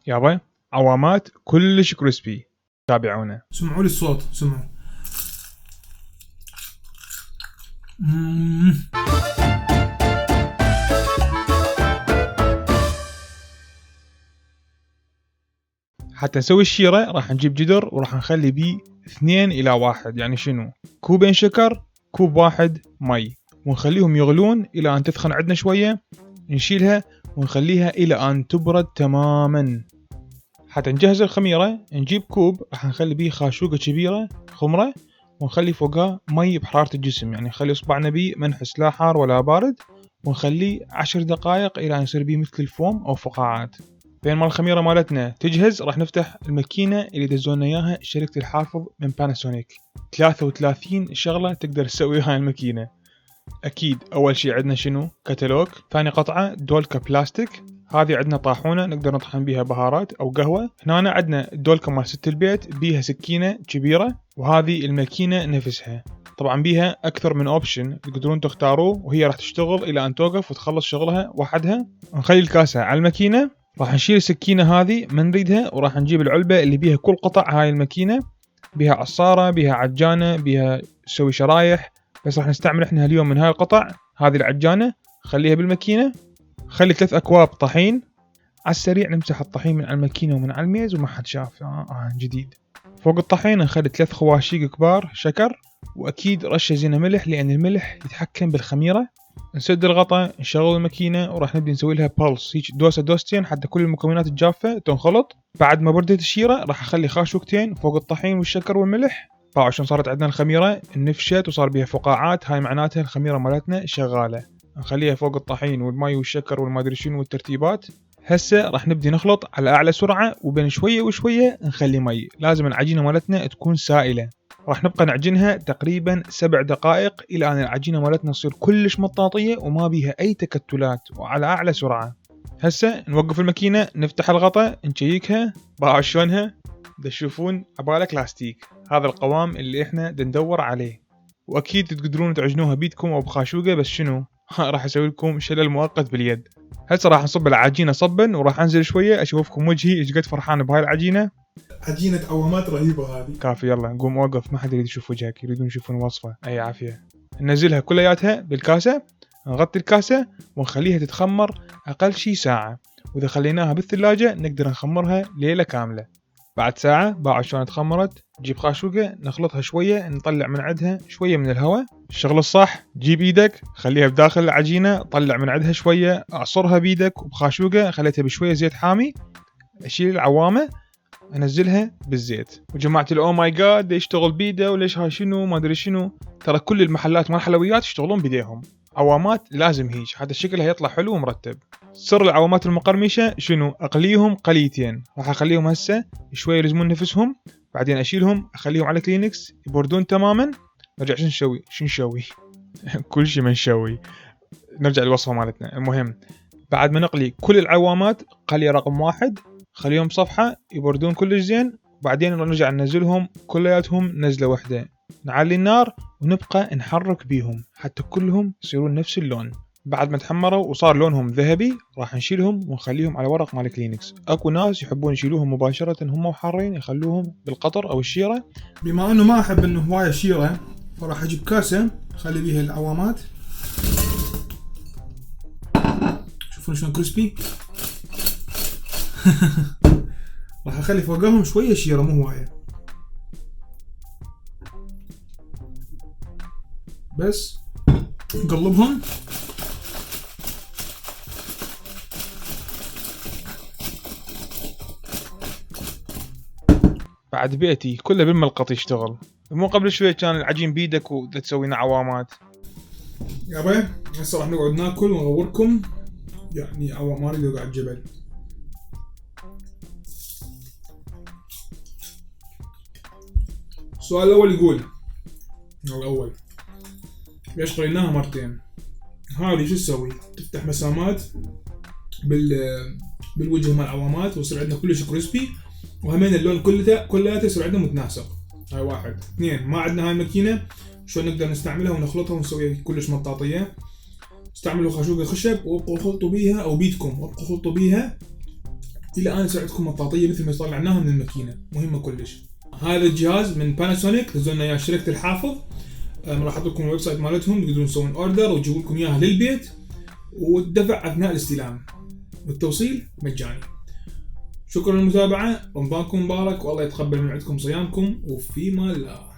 يابا عوامات كلش كريسبي، تابعونا. سمعوا لي الصوت، سمعوا. حتى نسوي الشيرة راح نجيب جدر وراح نخلي بيه 2 إلى 1، يعني شنو؟ كوبين شكر، كوب واحد مي، ونخليهم يغلون إلى أن تثخن عندنا شوية، نشيلها ونخليها إلى أن تبرد تماما. حتى نجهز الخميرة نجيب كوب راح نخلي بيه خاشوقة كبيرة خمرة، ونخلي فوقها مي بحرارة الجسم، يعني نخلي إصبعنا بيه منحس لا حار ولا بارد، ونخليه 10 دقائق إلى أن يصير بيه مثل الفوم أو فقاعات. بين ما الخميرة مالتنا تجهز راح نفتح الماكينة اللي دزونا إياها شركة الحافظ من باناسونيك. 33 شغلة تقدر تسويها هاي الماكينة. أكيد أول شي عندنا شنو؟ كتالوج. ثاني قطعة دولكة بلاستيك، هذه عندنا طاحونة نقدر نطحن بيها بهارات أو قهوة. هنا عندنا الدولكة مال ست البيت بيها سكينة كبيرة، وهذه الماكينة نفسها طبعا بيها أكثر من أوبشن تقدرون تختاروه، وهي راح تشتغل إلى أن توقف وتخلص شغلها وحدها. نخلي الكاسة على الماكينة، راح نشيل السكينة هذه ما نريدها، وراح نجيب العلبة اللي بيها كل قطع هاي الماكينة، بيها عصارة، بيها عجانة، بيها تسوي شرايح، بس راح نستعمل احنا اليوم من هاي القطع. هذه العجانة خليها بالماكينة. خلي 3 أكواب طحين على السريع، نمسح الطحين من على الماكينة ومن على الميز وما حد شاف. جديد. فوق الطحين نخلي 3 خواشيق كبار شكر، وأكيد رشة زينة ملح لأن الملح يتحكم بالخميرة. نسد الغطاء، نشغل الماكينة وراح نبدي نسوي لها بلس، هيك دوسة دوستين حتى كل المكونات الجافة تنخلط. بعد ما بردت الشيرة راح أخلي خاشوقتين فوق الطحين والشكر والملح. باعوا شلون صارت عندنا الخميرة نفشت وصار بيها فقاعات، هاي معناتها الخميرة مالتنا شغالة. نخليها فوق الطحين والماء والشكر والمادري شنو والترتيبات. هسه راح نبدي نخلط على أعلى سرعة، وبين شوية وشوية نخلي مي. لازم العجينة مالتنا تكون سائلة. راح نبقى نعجنها تقريبا 7 دقائق إلى أن العجينة مالتنا تصير كلش مطاطية وما بيها أي تكتلات، وعلى أعلى سرعة. هسه نوقف الماكينة، نفتح الغطاء، نشيكها. باعوا شلونها؟ تشوفون عبالك لاستيك. هذا القوام اللي احنا ندور عليه، واكيد تقدرون تعجنوها بيدكم او بخاشوقة، بس شنو راح اسوي لكم شلل مؤقت باليد. هسه راح نصب العجينة صبا وراح انزل شوية اشوفكم وجهي ايش قد فرحان بهاي العجينة. عجينة عوامات رهيبة هذه. كافي، يلا نقوم اوقف، ما حد يريد يشوف وجهك، يريدون يشوفون الوصفة. اي عافية. ننزلها كلياتها بالكاسة، نغطي الكاسة ونخليها تتخمر اقل شي ساعة، واذا خليناها بالثلاجة نقدر نخمرها ليلة كاملة. بعد ساعة باعوا شلون تخمرت. نجيب خاشوقة نخلطها شوية، نطلع من عندها شوية من الهواء. الشغل الصح، جيب ايدك خليها بداخل العجينة، طلع من عندها شوية، اعصرها بيدك وبخاشوقة، خليتها بشوية زيت حامي، اشيل العوامة انزلها بالزيت. وجماعة الاو ماي جاد يشتغل بيده وليش هاي شنو ما ادري شنو، ترى كل المحلات مال الحلويات يشتغلون بيديهم. عوامات لازم هيك حتى شكلها يطلع حلو ومرتب. سر العوامات المقرمشة شنو؟ اقليهم قليتين، راح اخليهم هسه شوي يلزمون نفسهم، بعدين اشيلهم اخليهم على كلينكس يبردون تماما. نرجع شو نسوي كل شيء ما نسوي. نرجع للوصفة مالتنا. المهم بعد ما نقلي كل العوامات، قلي رقم 1 خليهم صفحة يبردون كلش زين، وبعدين نرجع ننزلهم كلياتهم نزلة واحدة، نعلي النار ونبقى نحرك بيهم حتى كلهم يصيرون نفس اللون. بعد ما تحمروا وصار لونهم ذهبي راح نشيلهم ونخليهم على ورق مال كلينكس. اكو ناس يحبون يشيلوهم مباشرة هم وحارين، يخلوهم بالقطر او الشيرة. بما انه ما احب انه هواية شيرة، فراح اجيب كاسة اخلي بيها العوامات. شوفون شلون كريسبي. راح اخلي فوقهم شوية شيرة مو هواية، بس نقلبهم. بعد بيتي كله بالملقط يشتغل، مو قبل شوية كان العجين بيدك وتسوينا عوامات. يابا هسه راح نقعد ناكل ونغوركم، يعني عوامات اللي على الجبل. السؤال الأول يقول، ليش قريناها مرتين؟ هذه شو تسوي؟ تفتح مسامات بالوجه مال العوامات ويصير عندنا كلش كريسبي، وهمين اللون كلياته يصير عندنا متناسق. هاي 1. 2 ما عندنا هاي الماكينة، شلون نقدر نستعملها ونخلطها ونسويها كلش مطاطية؟ استعملوا خاشوقة خشب وابقوا خلطوا بيها، او بيدكم وابقوا خلطوا بيها الى ان يصير عندكم مطاطيه مثل ما طلعناها من الماكينه، مهمه كلش. هذا الجهاز من باناسونيك، نزلوا لنا اياه شركه الحافظ. راح احط لكم الويب سايت مالتهم، تقدرون تسوون اوردر ويجيبوا لكم اياها للبيت، والدفع اثناء الاستلام، والتوصيل مجاني. شكرا للمتابعه، رمضانكم مبارك، والله يتقبل من عندكم صيامكم، وفي امان الله.